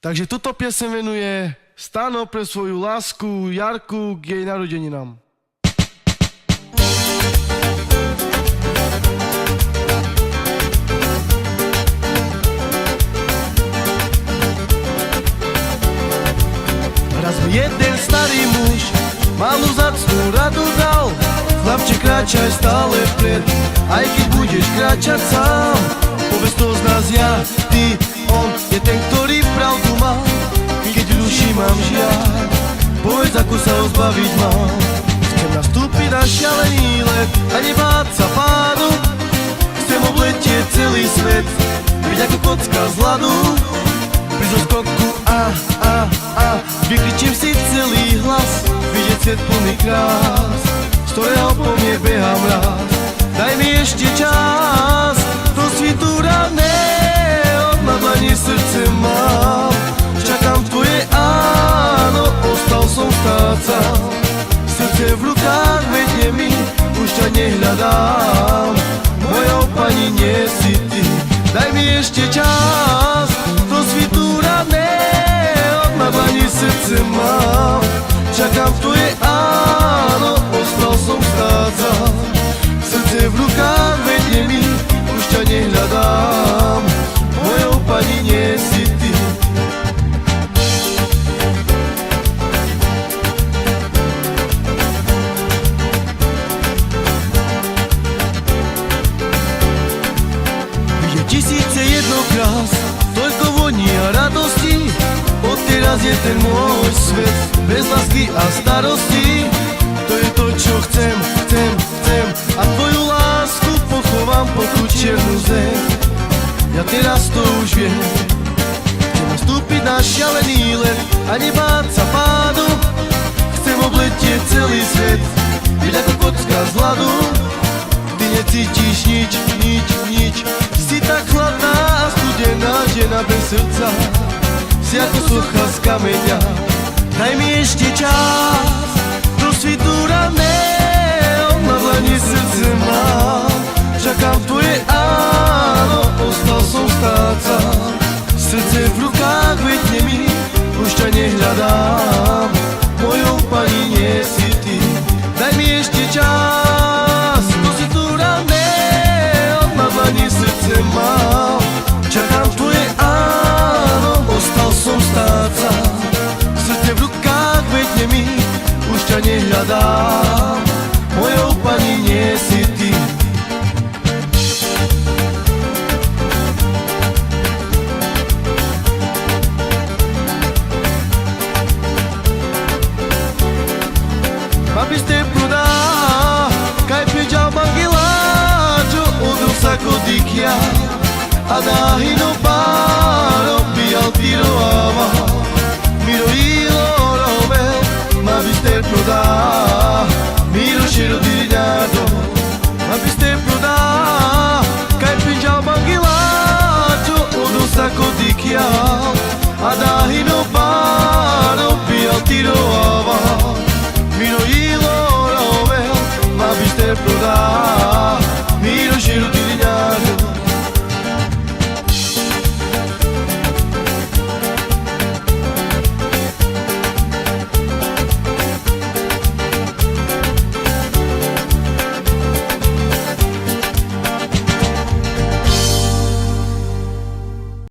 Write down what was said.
Takže túto piesň venuje Stano pre svoju lásku Jarku k jej narodeninám. Raz mi jeden starý muž malú vzácnu radu dal: chlapče, kráčaj stále vpred, aj keď budeš kráčať sám. Povedz to z nás ja, ty, on je ten, ktorý pravdu má. Keď v duši mám žiaľ, povedz, ako sa ho zbaviť mám. Chcem nastúpiť na šialený let a nebáť sa pádu. Chcem obletieť celý svet, byť ako kocka z ľadu. Pri zoskoku vykričím si celý hlas, vidieť svet plný krás, z ktorého po mne behám rád. Daj mi ešte čas, do svitu raného, na dlani srdce mám. Čakám tvoje áno, ostal som stáť sám. Srdce v rukách vedie mi, už ťa nehľadám. Mojou pani nie si ty, daj mi ešte čas, do svitu raného, na dlani srdce mám. Čakám tvoje áno, ostal som stáť sám. Srdce v rukách vedie mi, už ťa nehľadám. Mojou pani nie si ty. Je tisíce jednokrát, toľko voní a radosti. Odteraz je ten môj svet, bez lásky a starosti. To je to, čo chcem. A tvoju lásku pochovám pod tú čiernu zem. Ja teraz to už viem. Chcem nastúpiť na šialený let a nebáť sa pádu. Chcem obletieť celý svet, byť ako kocka z ľadu. Ty necítiš nič, si tak chladná a studená žena bez srdca. Si ako socha z kameňa, daj mi ešte čas, do svitu raného, na dlani srdce mám. Čakám tvoje áno, ostal som stáť sám. Srdce v rukách vedne mi, už ťa nehľadám. Mojou pani nie si ty, daj mi ešte čas, do svitu raného, na dlani srdce mám. Čakám tvoje áno, ostal som stáť sám. Srdce v rukách vedne mi, už ťa nehľadám. Mojou pani nie si ty. Papi ste prudá, kaj piđa bangila, čo odol sa kodikia, a dá hino pá.